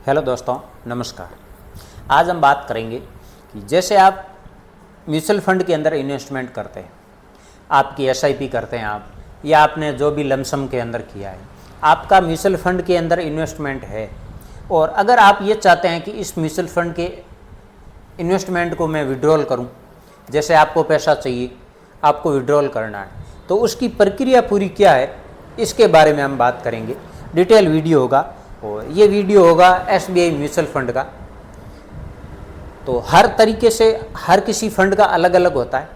Hello दोस्तों, नमस्कार। आज हम बात करेंगे कि जैसे आप म्यूचुअल फंड के अंदर इन्वेस्टमेंट करते हैं, आपकी एसआईपी करते हैं आप, या आपने जो भी लमसम के अंदर किया है, आपका म्यूचुअल फंड के अंदर इन्वेस्टमेंट है। और अगर आप ये चाहते हैं कि इस म्यूचुअल फंड के इन्वेस्टमेंट को मैं विड्रॉल करूं, जैसे आपको पैसा चाहिए, आपको विड्रॉल करना है, तो उसकी प्रक्रिया पूरी क्या है, इसके बारे में हम बात करेंगे। डिटेल वीडियो होगा और ये वीडियो होगा एसबीआई म्यूचुअल फंड का। तो हर तरीके से हर किसी फंड का अलग अलग होता है,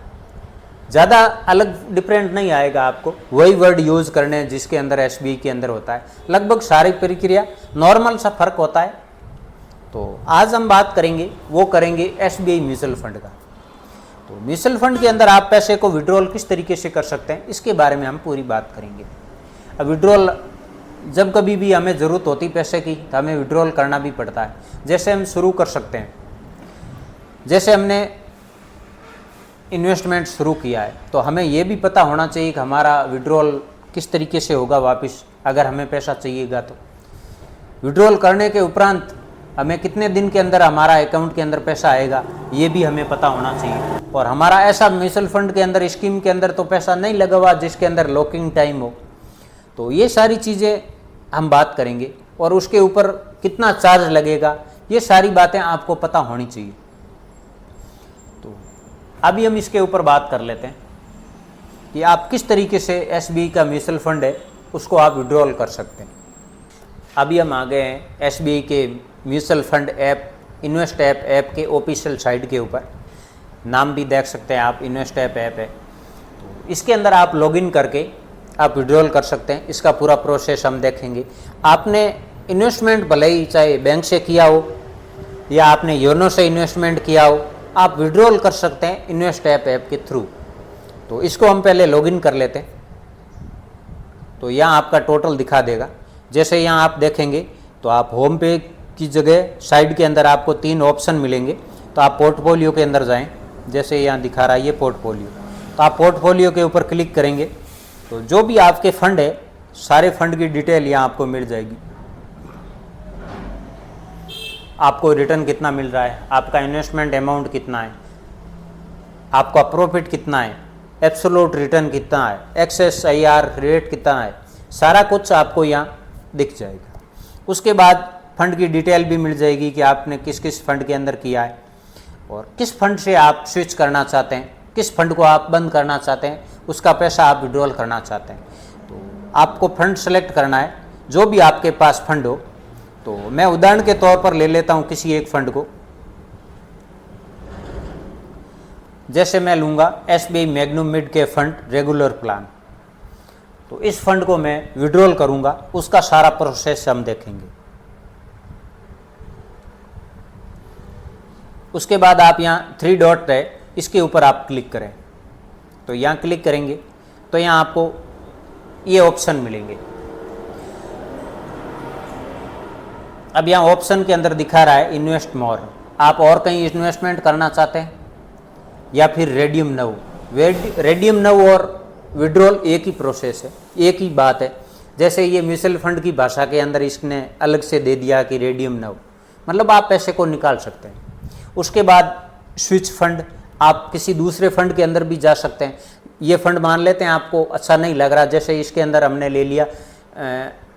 ज़्यादा अलग डिफरेंट नहीं आएगा आपको, वही वर्ड यूज़ करने हैं जिसके अंदर एसबीआई के अंदर होता है। लगभग सारी प्रक्रिया नॉर्मल सा फर्क होता है। तो आज हम बात करेंगे, वो करेंगे एसबीआई म्यूचुअल फंड का। तो म्यूचुअल फंड के अंदर आप पैसे को विड्रॉल किस तरीके से कर सकते हैं, इसके बारे में हम पूरी बात करेंगे। अब विड्रॉल जब कभी भी हमें ज़रूरत होती पैसे की, तो हमें विड्रॉल करना भी पड़ता है। जैसे हम शुरू कर सकते हैं, जैसे हमने इन्वेस्टमेंट शुरू किया है, तो हमें ये भी पता होना चाहिए कि हमारा विड्रॉल किस तरीके से होगा वापस, अगर हमें पैसा चाहिएगा तो। विड्रॉल करने के उपरांत हमें कितने दिन के अंदर हमारा अकाउंट के अंदर पैसा आएगा, ये भी हमें पता होना चाहिए। और हमारा ऐसा म्यूचुअल फंड के अंदर, स्कीम के अंदर तो पैसा नहीं लगा हुआ जिसके अंदर लॉकिंग टाइम हो। तो ये सारी चीज़ें हम बात करेंगे, और उसके ऊपर कितना चार्ज लगेगा, ये सारी बातें आपको पता होनी चाहिए। तो अभी हम इसके ऊपर बात कर लेते हैं कि आप किस तरीके से एसबीआई का म्यूचुअल फंड है उसको आप विड्रॉल कर सकते हैं। अभी हम आ गए हैं एसबीआई के mutual fund app, invest app के ऑफिशियल साइट के ऊपर। नाम भी देख सकते हैं आप, इन्वेस्ट ऐप है। तो इसके अंदर आप लॉगिन करके आप विड्रॉल कर सकते हैं। इसका पूरा प्रोसेस हम देखेंगे। आपने इन्वेस्टमेंट भले ही चाहे बैंक से किया हो या आपने योनो से इन्वेस्टमेंट किया हो, आप विड्रॉल कर सकते हैं इन्वेस्ट ऐप के थ्रू। तो इसको हम पहले लॉगिन कर लेते हैं। तो यहाँ आपका टोटल दिखा देगा। जैसे यहाँ आप देखेंगे तो आप होम पे की जगह साइड के अंदर आपको 3 ऑप्शन मिलेंगे। तो आप पोर्टफोलियो के अंदर जाएँ, जैसे यहाँ दिखा रहा है ये पोर्टफोलियो। तो आप पोर्टफोलियो के ऊपर क्लिक करेंगे तो जो भी आपके फंड है, सारे फंड की डिटेल यहाँ आपको मिल जाएगी। आपको रिटर्न कितना मिल रहा है, आपका इन्वेस्टमेंट अमाउंट कितना है, आपका प्रॉफिट कितना है, एब्सोल्यूट रिटर्न कितना है, एक्सेस आईआर रेट कितना है, सारा कुछ आपको यहाँ दिख जाएगा। उसके बाद फंड की डिटेल भी मिल जाएगी कि आपने किस किस फंड के अंदर किया है और किस फंड से आप स्विच करना चाहते हैं, किस फंड को आप बंद करना चाहते हैं, उसका पैसा आप विड्रॉल करना चाहते हैं। तो आपको फंड सेलेक्ट करना है, जो भी आपके पास फंड हो। तो मैं उदाहरण के तौर पर ले लेता हूं किसी एक फंड को। जैसे मैं लूँगा एसबीआई मैग्नम मिड के फंड रेगुलर प्लान। तो इस फंड को मैं विड्रॉल करूँगा, उसका सारा प्रोसेस हम देखेंगे। उसके बाद आप यहाँ 3 डॉट है, इसके ऊपर आप क्लिक करें। तो यहाँ क्लिक करेंगे तो यहाँ आपको ये ऑप्शन मिलेंगे। अब यहाँ ऑप्शन के अंदर दिखा रहा है इन्वेस्ट मोर। आप और कहीं इन्वेस्टमेंट करना चाहते हैं या फिर रेडीम नाउ। रेडीम नाउ और विड्रॉल एक ही प्रोसेस है, एक ही बात है। जैसे ये म्यूचुअल फंड की भाषा के अंदर इसने अलग से दे दिया कि रेडीम नाउ, मतलब आप पैसे को निकाल सकते हैं। उसके बाद स्विच फंड, आप किसी दूसरे फंड के अंदर भी जा सकते हैं। ये फंड मान लेते हैं आपको अच्छा नहीं लग रहा, जैसे इसके अंदर हमने ले लिया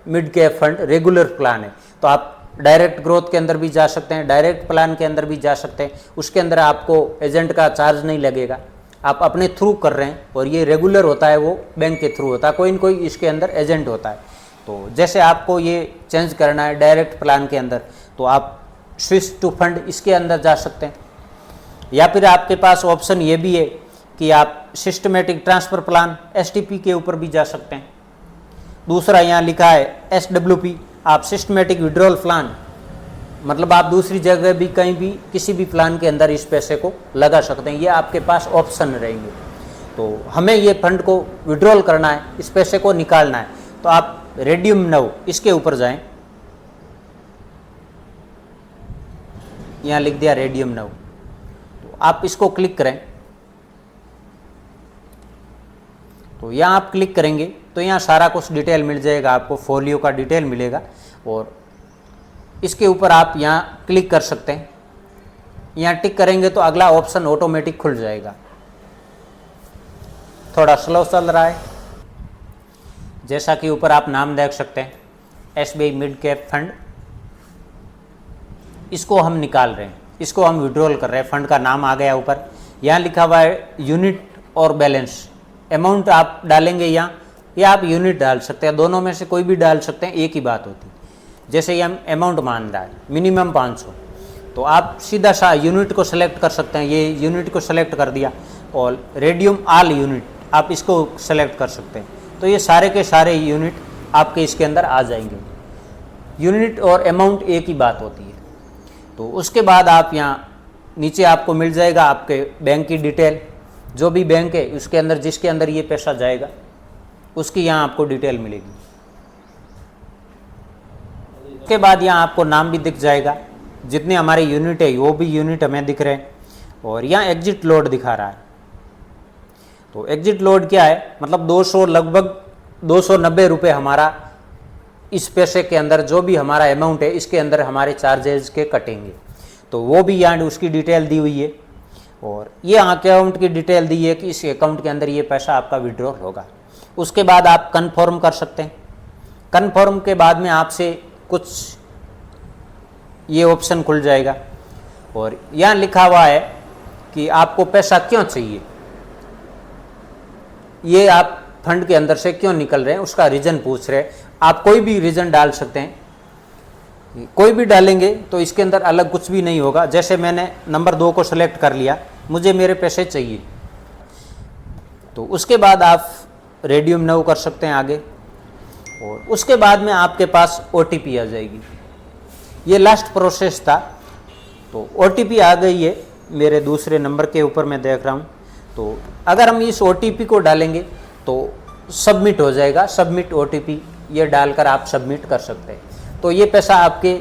mid cap fund regular plan है, तो आप डायरेक्ट ग्रोथ के अंदर भी जा सकते हैं, डायरेक्ट प्लान के अंदर भी जा सकते हैं। उसके अंदर आपको एजेंट का चार्ज नहीं लगेगा, आप अपने थ्रू कर रहे हैं। और ये रेगुलर होता है, वो बैंक के थ्रू होता है, कोई न कोई इसके अंदर एजेंट होता है। तो जैसे आपको ये चेंज करना है डायरेक्ट प्लान के अंदर, तो आप स्विच टू फंड इसके अंदर जा सकते हैं। या फिर आपके पास ऑप्शन ये भी है कि आप सिस्टमेटिक ट्रांसफ़र प्लान एसटीपी के ऊपर भी जा सकते हैं। दूसरा यहाँ लिखा है एसडब्ल्यूपी, आप सिस्टमेटिक विड्रॉल प्लान, मतलब आप दूसरी जगह भी कहीं भी किसी भी प्लान के अंदर इस पैसे को लगा सकते हैं। ये आपके पास ऑप्शन रहेंगे। तो हमें ये फंड को विड्रॉल करना है, इस पैसे को निकालना है, तो आप रेडीम नाउ इसके ऊपर जाएं। यहाँ लिख दिया रेडीम नाउ, तो आप इसको क्लिक करें। तो यहाँ आप क्लिक करेंगे तो यहाँ सारा कुछ डिटेल मिल जाएगा, आपको फोलियो का डिटेल मिलेगा और इसके ऊपर आप यहाँ क्लिक कर सकते हैं। यहाँ टिक करेंगे तो अगला ऑप्शन ऑटोमेटिक खुल जाएगा। थोड़ा स्लो चल रहा है। जैसा कि ऊपर आप नाम देख सकते हैं, SBI मिड कैप फंड। इसको हम निकाल रहे हैं, इसको हम विड्रॉल कर रहे हैं। फंड का नाम आ गया ऊपर। यहाँ लिखा हुआ है यूनिट और बैलेंस। अमाउंट आप डालेंगे यहाँ, या आप यूनिट डाल सकते हैं, दोनों में से कोई भी डाल सकते हैं, एक ही बात होती है। जैसे ये हम अमाउंट मान रहा है मिनिमम 500, तो आप सीधा सा यूनिट को सेलेक्ट कर सकते हैं। ये यूनिट को सेलेक्ट कर दिया, और रेडियम ऑल यूनिट आप इसको सेलेक्ट कर सकते हैं। तो ये सारे के सारे यूनिट आपके इसके अंदर आ जाएंगे। यूनिट और अमाउंट एक ही बात होती है। तो उसके बाद आप यहाँ नीचे आपको मिल जाएगा आपके बैंक की डिटेल। जो भी बैंक है उसके अंदर, जिसके अंदर ये पैसा जाएगा, उसकी यहाँ आपको डिटेल मिलेगी। उसके बाद यहाँ आपको नाम भी दिख जाएगा, जितने हमारे यूनिट है वो भी यूनिट हमें दिख रहे हैं। और यहाँ एग्जिट लोड दिखा रहा है। तो एग्जिट लोड क्या है, मतलब 200 लगभग 290 रुपये हमारा इस पैसे के अंदर, जो भी हमारा अमाउंट है इसके अंदर हमारे चार्जेज के कटेंगे। तो वो भी यहाँ उसकी डिटेल दी हुई है। और ये अकाउंट की डिटेल दी है कि इस अकाउंट के अंदर ये पैसा आपका विड्रॉल होगा। उसके बाद आप कन्फर्म कर सकते हैं। कन्फर्म के बाद में आपसे कुछ ये ऑप्शन खुल जाएगा, और यहाँ लिखा हुआ है कि आपको पैसा क्यों चाहिए, ये आप फंड के अंदर से क्यों निकल रहे हैं, उसका रीज़न पूछ रहे हैं। आप कोई भी रीज़न डाल सकते हैं, कोई भी डालेंगे तो इसके अंदर अलग कुछ भी नहीं होगा। जैसे मैंने नंबर 2 को सिलेक्ट कर लिया, मुझे मेरे पैसे चाहिए, तो उसके बाद आप रेडीम नाउ कर सकते हैं आगे। और उसके बाद में आपके पास OTP आ जाएगी। ये लास्ट प्रोसेस था। तो OTP आ गई है मेरे दूसरे नंबर के ऊपर, मैं देख रहा हूँ। तो अगर हम इस OTP को डालेंगे तो सबमिट हो जाएगा। सबमिट OTP ये डालकर आप सबमिट कर सकते हैं। तो ये पैसा आपके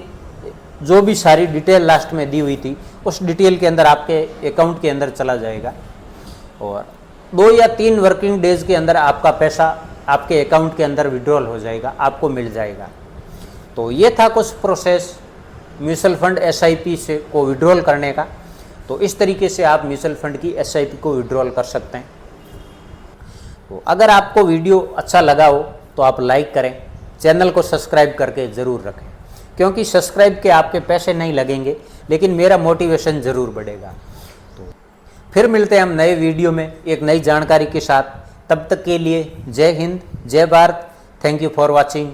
जो भी सारी डिटेल लास्ट में दी हुई थी उस डिटेल के अंदर आपके अकाउंट के अंदर चला जाएगा, और 2 या 3 वर्किंग डेज के अंदर आपका पैसा आपके अकाउंट के अंदर विड्रॉल हो जाएगा, आपको मिल जाएगा। तो ये था कुछ प्रोसेस म्यूचुअल फंड SIP से को विड्रॉल करने का। तो इस तरीके से आप म्यूचुअल फंड की SIP को विड्रॉल कर सकते हैं। तो अगर आपको वीडियो अच्छा लगा हो तो आप लाइक करें, चैनल को सब्सक्राइब करके ज़रूर रखें, क्योंकि सब्सक्राइब के आपके पैसे नहीं लगेंगे, लेकिन मेरा मोटिवेशन ज़रूर बढ़ेगा। तो फिर मिलते हैं हम नए वीडियो में एक नई जानकारी के साथ। तब तक के लिए जय हिंद, जय Bharat. Thank you for watching.